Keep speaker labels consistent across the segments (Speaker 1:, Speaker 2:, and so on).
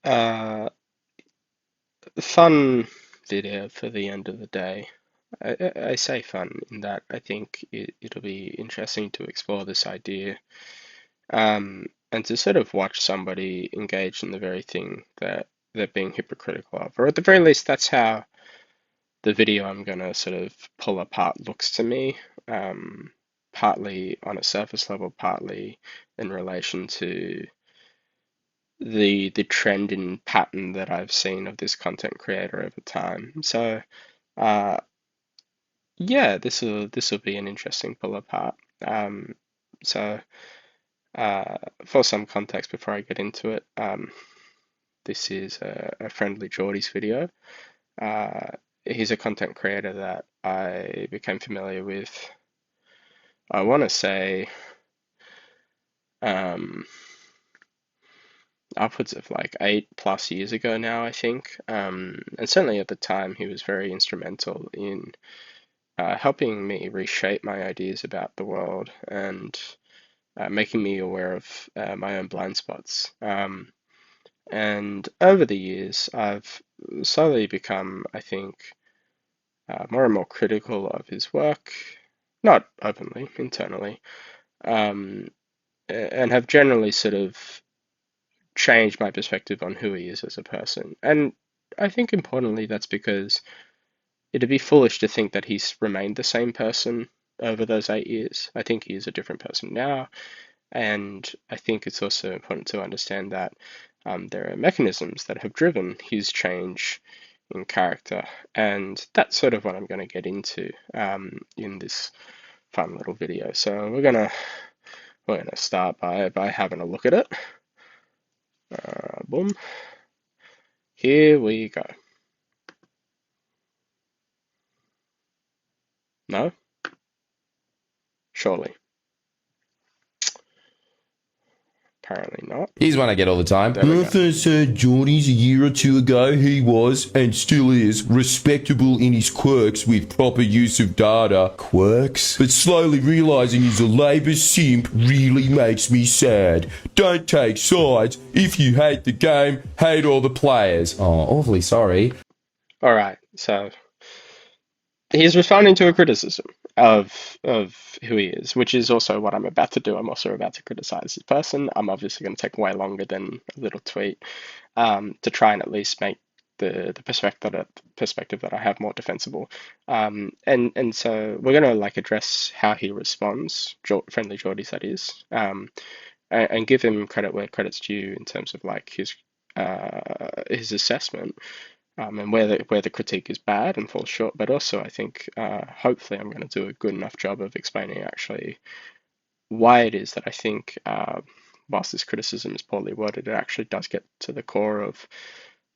Speaker 1: Uh, Fun video for the end of the day. I say fun in that I think it'll be interesting to explore this idea, and to sort of watch somebody engage in the very thing that they're being hypocritical of, or at the very least, that's how the video I'm gonna sort of pull apart looks to me. Partly on a surface level, partly in relation to the trend in pattern that I've seen of this content creator over time. So uh, yeah, this will be an interesting pull apart. So uh, for some context before I get into it, this is a Friendly Jordies video. Uh, he's a content creator that I became familiar with. I want to say um, upwards of like 8+ years ago now, I think. And certainly at the time, he was very instrumental in helping me reshape my ideas about the world and making me aware of my own blind spots. And over the years, I've slowly become, I think, more and more critical of his work, not openly, internally, um, and have generally sort of changed my perspective on who he is as a person. And I think importantly, that's because it'd be foolish to think that he's remained the same person over those 8 years. I think he is a different person now, and I think it's also important to understand that there are mechanisms that have driven his change in character, and that's sort of what I'm going to get into in this fun little video. So we're gonna start by having a look at it. Boom. Here we go. No? Surely. Apparently not.
Speaker 2: Here's one I get all the time.
Speaker 1: There we
Speaker 2: When I
Speaker 1: go.
Speaker 2: first heard Geordie's a year or two ago, he was, and still is, respectable in his quirks with proper use of data. Quirks? But slowly realising he's a Labour simp really makes me sad. Don't take sides. If you hate the game, hate all the players. Oh, awfully sorry.
Speaker 1: All right. So he's responding to a criticism of who he is, which is also what I'm about to do. I'm also about to criticize his person. I'm obviously going to take way longer than a little tweet to try and at least make the perspective that I have more defensible. And so we're going to like address how he responds, Friendly Jordies that is, and give him credit where credit's due in terms of like his assessment, and where the critique is bad and falls short. But also, I think hopefully I'm going to do a good enough job of explaining actually why it is that I think, whilst this criticism is poorly worded, it actually does get to the core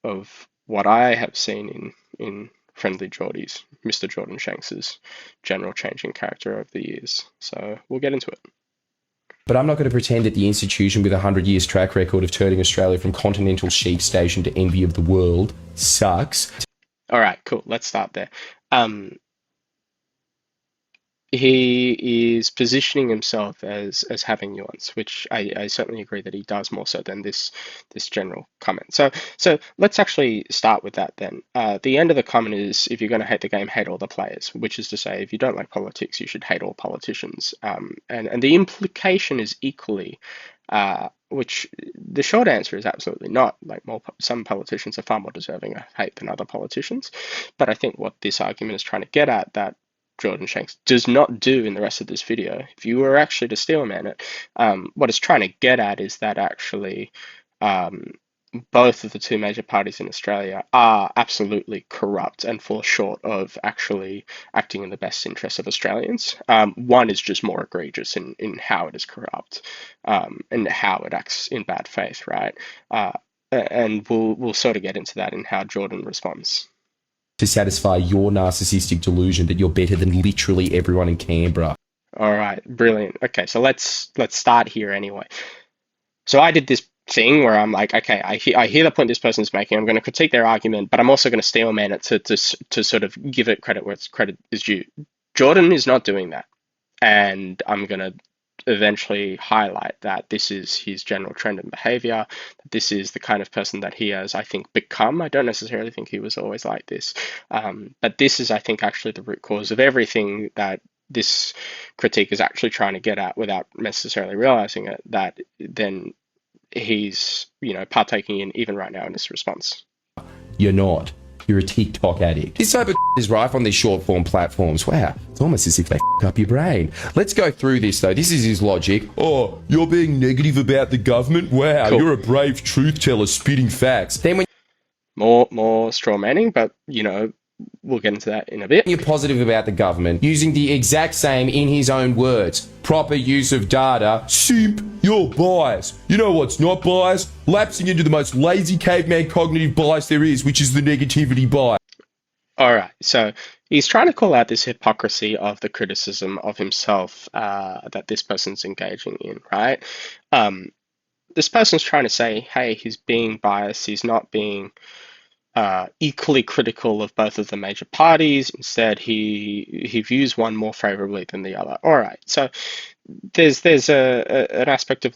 Speaker 1: of what I have seen in Friendly Jordies, Mr. Jordan Shanks's general change in character over the years. So we'll get into it.
Speaker 2: But I'm not going to pretend that the institution with a 100 years track record of turning Australia from continental sheep station to envy of the world sucks.
Speaker 1: All right, cool. Let's start there. He is positioning himself as having nuance, which I certainly agree that he does more so than this general comment. So let's actually start with that then. The end of the comment is, if you're going to hate the game, hate all the players, which is to say, if you don't like politics, you should hate all politicians. And the implication is equally, which the short answer is absolutely not. Like some politicians are far more deserving of hate than other politicians. But I think what this argument is trying to get at, that Jordan Shanks does not do in the rest of this video, if you were actually to steelman it, what it's trying to get at is that actually both of the two major parties in Australia are absolutely corrupt and fall short of actually acting in the best interest of Australians. One is just more egregious in how it is corrupt, and how it acts in bad faith, right? And we'll sort of get into that in how Jordan responds.
Speaker 2: To satisfy your narcissistic delusion that you're better than literally everyone in Canberra.
Speaker 1: All right, brilliant. Okay, so let's start here anyway. So I did this thing where I'm like, okay, I hear the point this person's making. I'm going to critique their argument, but I'm also going to steelman it to sort of give it credit where its credit is due. Jordan is not doing that, and I'm going to eventually highlight that this is his general trend in behavior, that this is the kind of person that he has, I think, become. I don't necessarily think he was always like this, but this is, I think, actually the root cause of everything that this critique is actually trying to get at without necessarily realizing it, that then he's, partaking in even right now in this response.
Speaker 2: You're not. You're a TikTok addict. This type of is rife on these short form platforms. Wow, it's almost as if they up your brain. Let's go through this though. This is his logic. Oh, you're being negative about the government? Wow,
Speaker 1: Cool.
Speaker 2: you're a brave truth teller spitting facts. Then when
Speaker 1: More straw manning, but we'll get into that in a bit.
Speaker 2: you're positive about the government, using the exact same in his own words, proper use of data, simp, you're biased. You know what's not biased? Lapsing into the most lazy caveman cognitive bias there is, which is the negativity bias.
Speaker 1: All right, so he's trying to call out this hypocrisy of the criticism of himself that this person's engaging in, right? This person's trying to say, hey, he's being biased, he's not being equally critical of both of the major parties. Instead, he views one more favorably than the other. All right, so there's an aspect of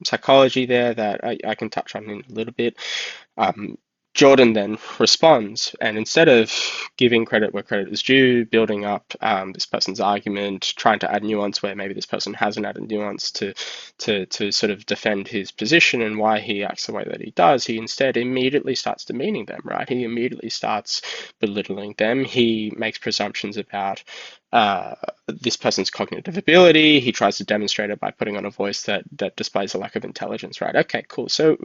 Speaker 1: psychology there that I can touch on in a little bit. Jordan then responds, and instead of giving credit where credit is due, building up this person's argument, trying to add nuance where maybe this person hasn't added nuance to sort of defend his position and why he acts the way that he does, he instead immediately starts demeaning them, right? He immediately starts belittling them. He makes presumptions about this person's cognitive ability. He tries to demonstrate it by putting on a voice that displays a lack of intelligence, right? Okay, cool. So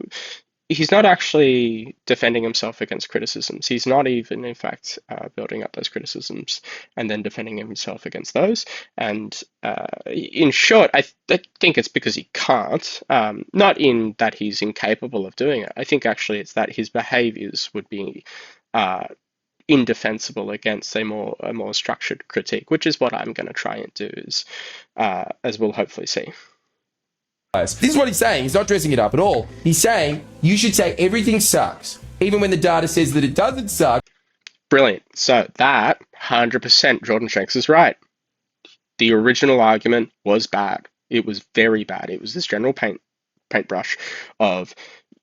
Speaker 1: he's not actually defending himself against criticisms. He's not even, in fact, building up those criticisms and then defending himself against those. And in short, I think it's because he can't, not in that he's incapable of doing it. I think actually it's that his behaviors would be indefensible against a more structured critique, which is what I'm going to try and do, as we'll hopefully see.
Speaker 2: This is what he's saying. He's not dressing it up at all. He's saying you should say everything sucks, even when the data says that it doesn't suck.
Speaker 1: Brilliant. So that 100% Jordan Shanks is right. The original argument was bad. It was very bad. It was this general paintbrush of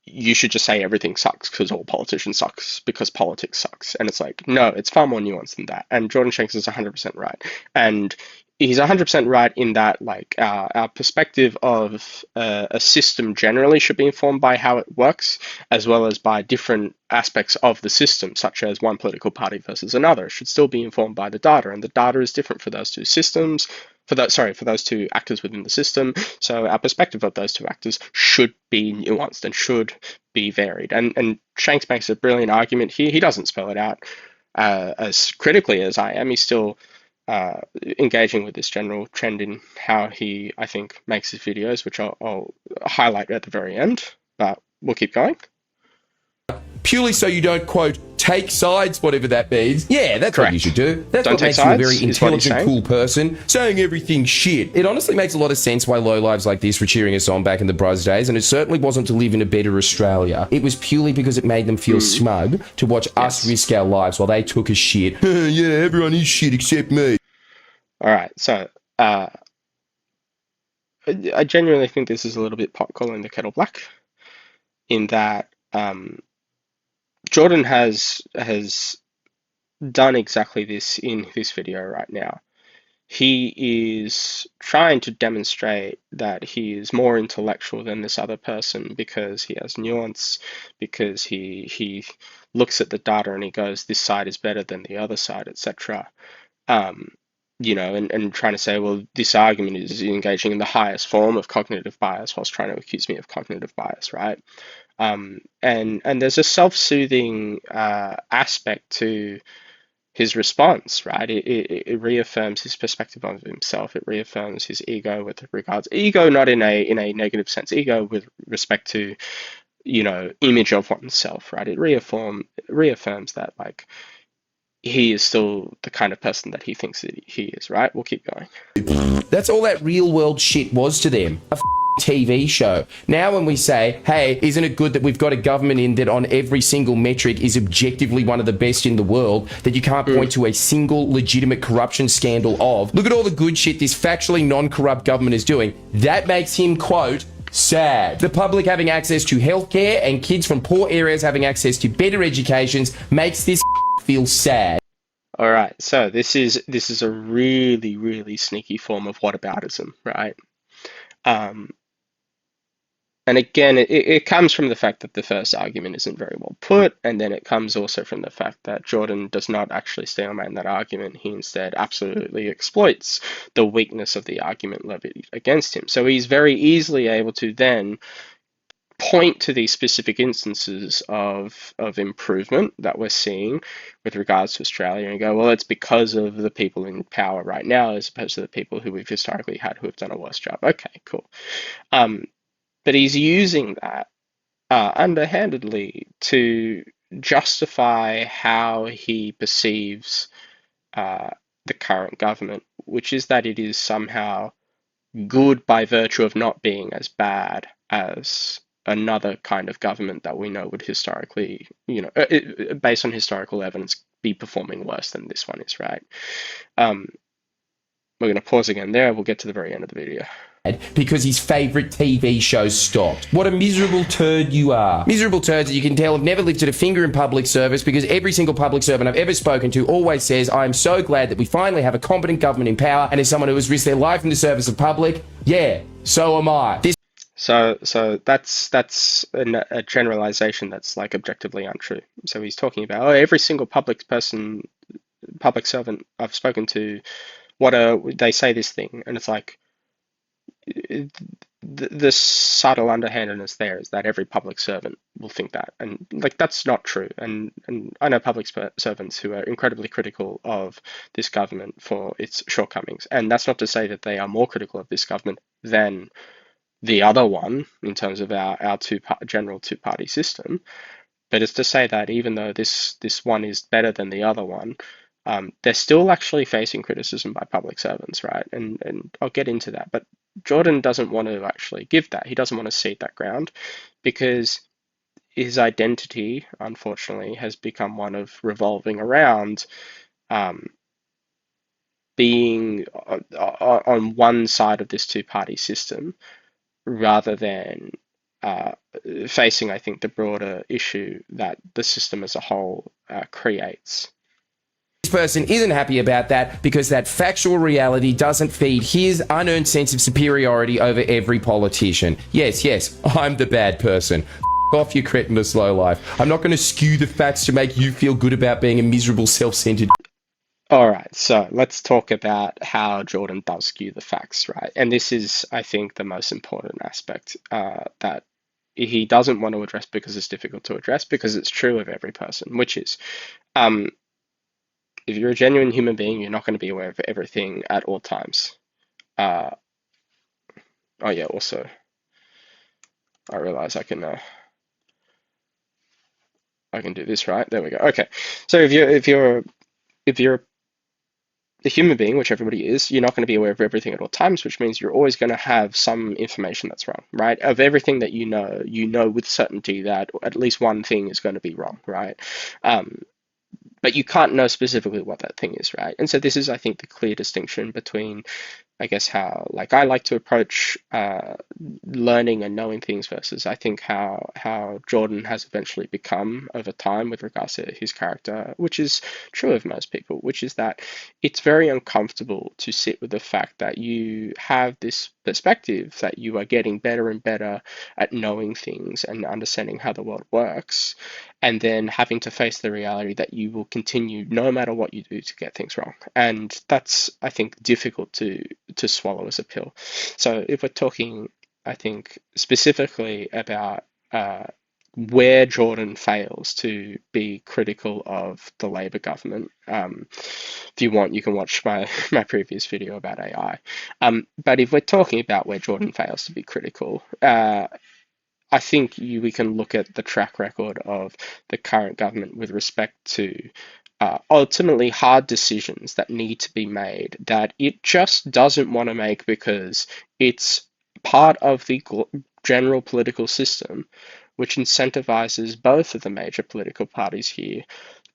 Speaker 1: you should just say everything sucks because all politicians sucks because politics sucks. And it's like, no, it's far more nuanced than that. And Jordan Shanks is 100% right. And he's 100% right in that, our perspective of a system generally should be informed by how it works, as well as by different aspects of the system, such as one political party versus another. It should still be informed by the data, and the data is different for those two systems. For those two actors within the system. So our perspective of those two actors should be nuanced and should be varied. And Shanks makes a brilliant argument here. He doesn't spell it out as critically as I am. He's still engaging with this general trend in how he, I think, makes his videos, which I'll highlight at the very end, but we'll keep going.
Speaker 2: Purely so you don't, quote, take sides, whatever that means. Yeah, that's
Speaker 1: Correct.
Speaker 2: what you should do. That's
Speaker 1: Don't
Speaker 2: what
Speaker 1: take
Speaker 2: makes you a
Speaker 1: sides,
Speaker 2: very
Speaker 1: is what he's
Speaker 2: intelligent,
Speaker 1: saying.
Speaker 2: cool person, saying everything shit. It honestly makes a lot of sense why lowlives like this were cheering us on back in the Bros days, and it certainly wasn't to live in a better Australia. It was purely because it made them feel smug to watch us risk our lives while they took a shit. Yeah, everyone is shit except me.
Speaker 1: All right, so I genuinely think this is a little bit pot calling the kettle black, in that Jordan has done exactly this in this video right now. He is trying to demonstrate that he is more intellectual than this other person because he has nuance, because he looks at the data and he goes, this side is better than the other side, etc. And trying to say, well, this argument is engaging in the highest form of cognitive bias whilst trying to accuse me of cognitive bias, right? And there's a self-soothing aspect to his response, right? It reaffirms his perspective of himself. It reaffirms his ego with regards ego, not in a negative sense, ego with respect to image of oneself, right? It reaffirms that he is still the kind of person that he thinks that he is, right? We'll keep going.
Speaker 2: That's all that real world shit was to them. A TV show. Now when we say, hey, isn't it good that we've got a government in that on every single metric is objectively one of the best in the world, that you can't point to a single legitimate corruption scandal of, look at all the good shit this factually non-corrupt government is doing, that makes him, quote, sad. The public having access to healthcare and kids from poor areas having access to better educations makes this feel sad.
Speaker 1: All right, so this is a really, really sneaky form of whataboutism, right? And again, it comes from the fact that the first argument isn't very well put, and then it comes also from the fact that Jordan does not actually stalemate that argument. He instead absolutely exploits the weakness of the argument levied against him. So he's very easily able to then point to these specific instances of improvement that we're seeing with regards to Australia and go, well, it's because of the people in power right now as opposed to the people who we've historically had who have done a worse job. Okay, cool. But he's using that underhandedly to justify how he perceives the current government, which is that it is somehow good by virtue of not being as bad as another kind of government that we know would historically, based on historical evidence, be performing worse than this one is, right? We're going to pause again there. We'll get to the very end of the video.
Speaker 2: Because his favourite TV show stopped. What a miserable turd you are. Miserable turds that you can tell have never lifted a finger in public service, because every single public servant I've ever spoken to always says, I am so glad that we finally have a competent government in power, and as someone who has risked their life in the service of public, yeah, so am I.
Speaker 1: So that's a generalization that's like objectively untrue. So he's talking about, every single public servant I've spoken to, they say this thing, and it's like, the subtle underhandedness there is that every public servant will think that, and like that's not true. And I know public servants who are incredibly critical of this government for its shortcomings, and that's not to say that they are more critical of this government than the other one in terms of our general two-party system. But it's to say that even though this one is better than the other one, they're still actually facing criticism by public servants, right? And I'll get into that. But Jordan doesn't want to actually give that. He doesn't want to cede that ground because his identity, unfortunately, has become one of revolving around being on one side of this two-party system rather than facing, I think, the broader issue that the system as a whole creates.
Speaker 2: This person isn't happy about that because that factual reality doesn't feed his unearned sense of superiority over every politician. Yes, I'm the bad person. Off, you cretinous lowlife. I'm not going to skew the facts to make you feel good about being a miserable, self-centered...
Speaker 1: All right, so let's talk about how Jordan does skew the facts, right? And this is, I think, the most important aspect that he doesn't want to address because it's difficult to address, because it's true of every person, which is... if you're a genuine human being, you're not going to be aware of everything at all times. Oh yeah, also, I realize I can do this, right? There we go. Okay, so if you're a human being, which everybody is, you're not going to be aware of everything at all times, which means you're always going to have some information that's wrong, right? Of everything that you know with certainty that at least one thing is going to be wrong, right? But you can't know specifically what that thing is, right? And so this is, I think, the clear distinction between, I guess, how I like to approach learning and knowing things versus I think how Jordan has eventually become over time with regards to his character, which is true of most people, which is that it's very uncomfortable to sit with the fact that you have this perspective that you are getting better and better at knowing things and understanding how the world works, and then having to face the reality that you will continue no matter what you do to get things wrong. And that's, I think, difficult to swallow as a pill. So if we're talking, I think, specifically about where Jordan fails to be critical of the Labor government, if you want, you can watch my previous video about AI. But if we're talking about where Jordan fails to be critical, I think we can look at the track record of the current government with respect to ultimately hard decisions that need to be made that it just doesn't want to make because it's part of the general political system, which incentivizes both of the major political parties here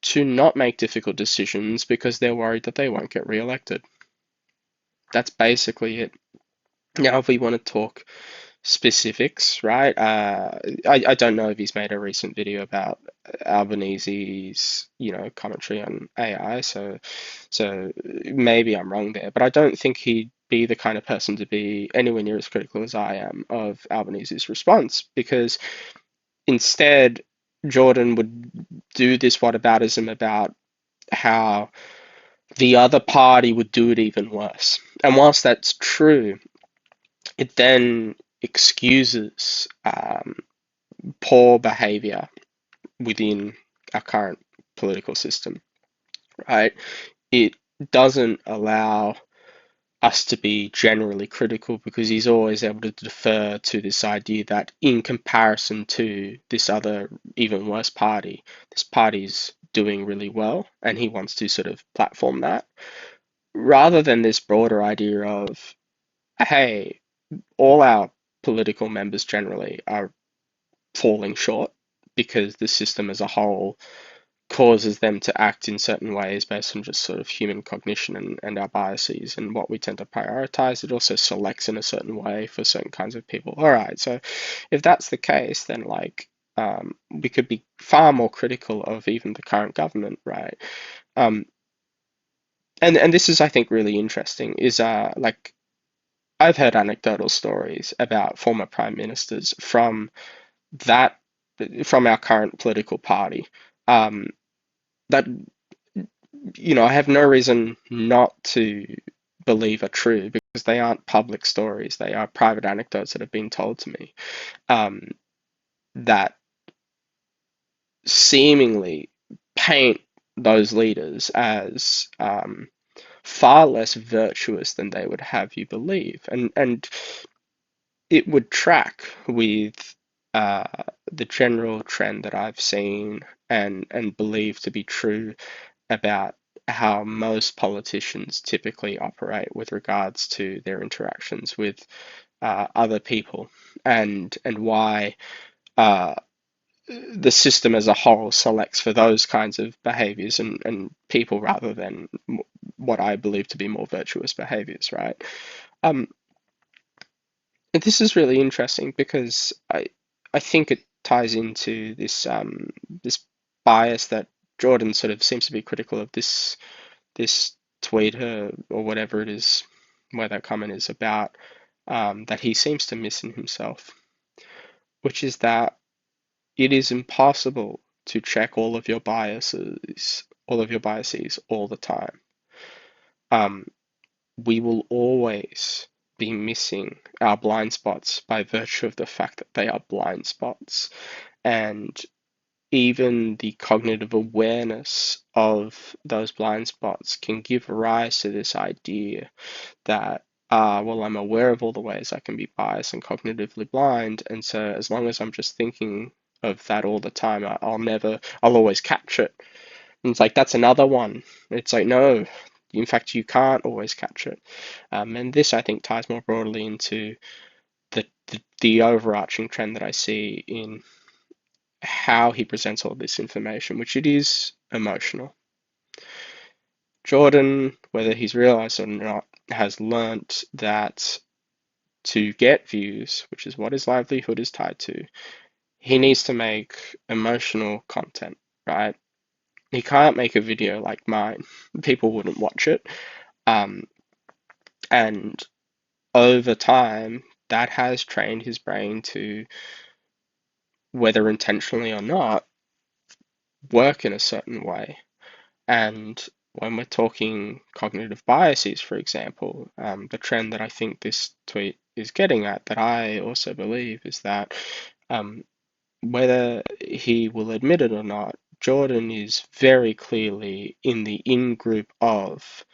Speaker 1: to not make difficult decisions because they're worried that they won't get re-elected. That's basically it. Now, if we want to talk specifics, right? I don't know if he's made a recent video about Albanese's, commentary on AI, so maybe I'm wrong there, but I don't think he'd be the kind of person to be anywhere near as critical as I am of Albanese's response, because instead Jordan would do this whataboutism about how the other party would do it even worse. And whilst that's true, it then excuses poor behavior within our current political system, right? It doesn't allow us to be generally critical because he's always able to defer to this idea that in comparison to this other, even worse party, this party's doing really well, and he wants to sort of platform that rather than this broader idea of, hey, all our political members generally are falling short because the system as a whole causes them to act in certain ways based on just sort of human cognition and our biases and what we tend to prioritize. It also selects in a certain way for certain kinds of people. All right, so if that's the case, then we could be far more critical of even the current government, right? And this is, I think, really interesting. Is I've heard anecdotal stories about former prime ministers that from our current political party, that I have no reason not to believe are true because they aren't public stories. They are private anecdotes that have been told to me, that seemingly paint those leaders as far less virtuous than they would have you believe, and it would track with the general trend that I've seen and believe to be true about how most politicians typically operate with regards to their interactions with other people, and why the system as a whole selects for those kinds of behaviors and people rather than what I believe to be more virtuous behaviors, right? Um, this is really interesting because I think it ties into this bias that Jordan sort of seems to be critical of this tweet or whatever it is, where that comment is about, that he seems to miss in himself, which is that it is impossible to check all of your biases all the time. We will always be missing our blind spots by virtue of the fact that they are blind spots. And even the cognitive awareness of those blind spots can give rise to this idea that, well, I'm aware of all the ways I can be biased and cognitively blind, and so as long as I'm just thinking of that all the time, I'll always catch it. And it's like, that's another one. It's like, no, in fact, you can't always catch it. And this, I think, ties more broadly into the overarching trend that I see in how he presents all this information, which it is emotional. Jordan, whether he's realized it or not, has learnt that to get views, which is what his livelihood is tied to, he needs to make emotional content, right? He can't make a video like mine. People wouldn't watch it. Um, and over time, that has trained his brain to, whether intentionally or not, work in a certain way. And when we're talking cognitive biases, for example, the trend that I think this tweet is getting at, that I also believe, is that whether he will admit it or not, Jordan is very clearly in the in group of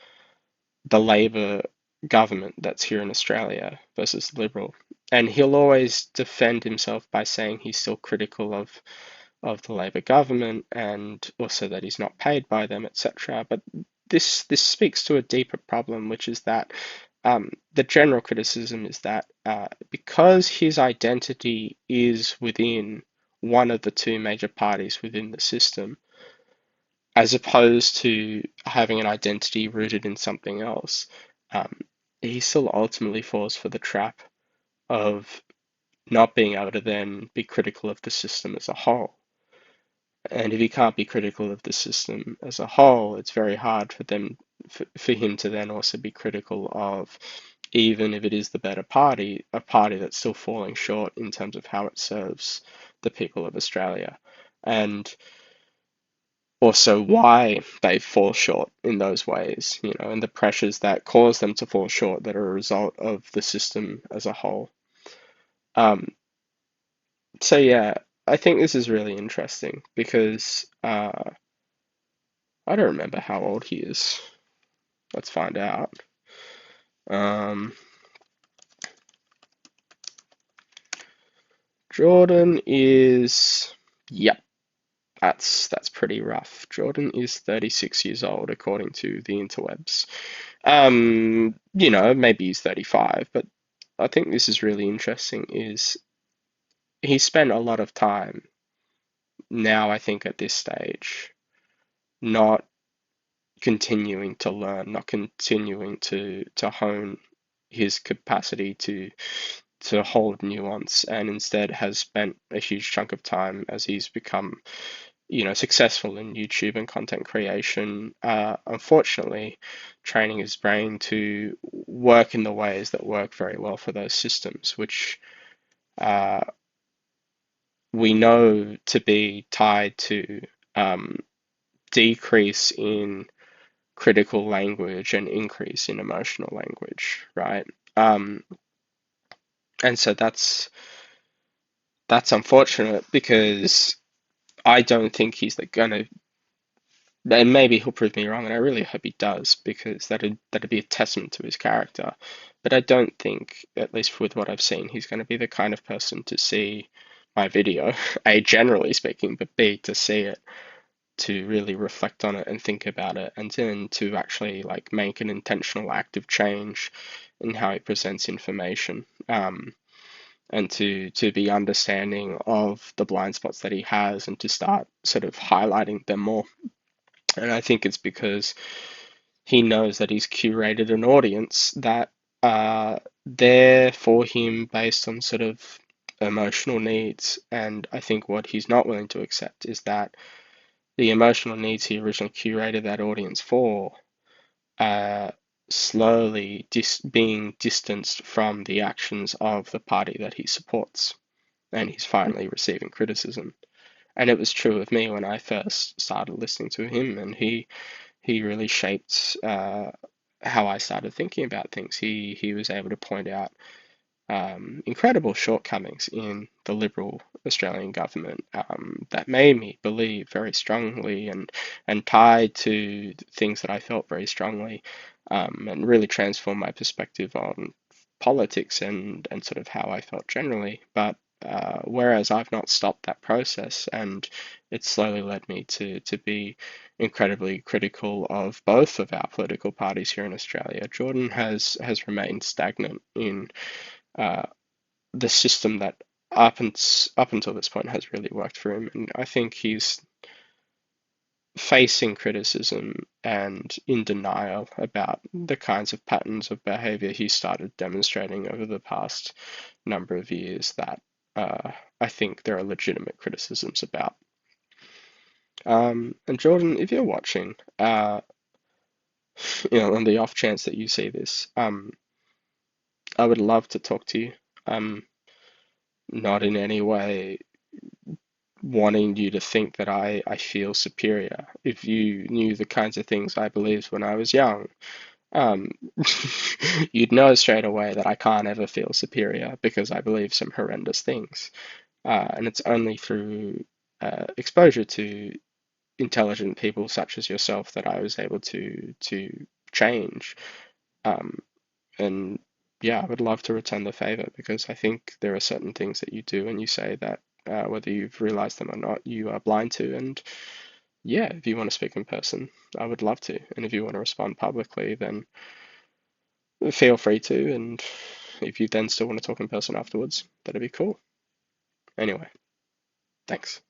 Speaker 1: the Labor government that's here in Australia versus the Liberal. And he'll always defend himself by saying he's still critical of the Labor government and also that he's not paid by them, etc. But this speaks to a deeper problem, which is that The general criticism is that because his identity is within one of the two major parties within the system, as opposed to having an identity rooted in something else, um, he still ultimately falls for the trap of not being able to then be critical of the system as a whole. And if he can't be critical of the system as a whole, it's very hard for him to then also be critical of, even if it is the better party, a party that's still falling short in terms of how it serves the people of Australia. And also why they fall short in those ways, and the pressures that cause them to fall short that are a result of the system as a whole. Um, so yeah, I think this is really interesting because I don't remember how old he is. Let's find out. Um, Jordan is, yep, that's pretty rough. Jordan is 36 years old according to the interwebs. Maybe he's 35, but I think this is really interesting is he spent a lot of time now, I think at this stage, not continuing to learn, not continuing to hone his capacity to hold nuance, and instead has spent a huge chunk of time as he's become, successful in YouTube and content creation, unfortunately, training his brain to work in the ways that work very well for those systems, which uh, we know to be tied to um, decrease in critical language and increase in emotional language, right? Um, and so that's unfortunate because I don't think he's gonna. And maybe he'll prove me wrong, and I really hope he does because that'd be a testament to his character. But I don't think, at least with what I've seen, he's going to be the kind of person to see my video, A, generally speaking, but B, to see it, to really reflect on it and think about it, and then to actually like make an intentional active change in how he presents information. And to be understanding of the blind spots that he has and to start sort of highlighting them more. And I think it's because he knows that he's curated an audience that are there for him based on sort of emotional needs. And I think what he's not willing to accept is that the emotional needs he originally curated that audience for are slowly being distanced from the actions of the party that he supports. And he's finally receiving criticism. And it was true of me when I first started listening to him, and he really shaped how I started thinking about things. He was able to point out incredible shortcomings in the Liberal Australian government that made me believe very strongly and tied to things that I felt very strongly, and really transformed my perspective on politics and sort of how I felt generally. But whereas I've not stopped that process, and it slowly led me to be incredibly critical of both of our political parties here in Australia. Jordan has remained stagnant in uh, the system that up until this point has really worked for him, and I think he's facing criticism and in denial about the kinds of patterns of behavior he started demonstrating over the past number of years that I think there are legitimate criticisms about. And Jordan, if you're watching, on the off chance that you see this, I would love to talk to you. Not in any way wanting you to think that I feel superior. If you knew the kinds of things I believed when I was young, um, you'd know straight away that I can't ever feel superior because I believe some horrendous things. And it's only through exposure to intelligent people such as yourself that I was able to change. Um, and yeah, I would love to return the favor because I think there are certain things that you do and you say that whether you've realized them or not, you are blind to. And yeah, if you want to speak in person, I would love to. And if you want to respond publicly, then feel free to. And if you then still want to talk in person afterwards, that'd be cool. Anyway, thanks.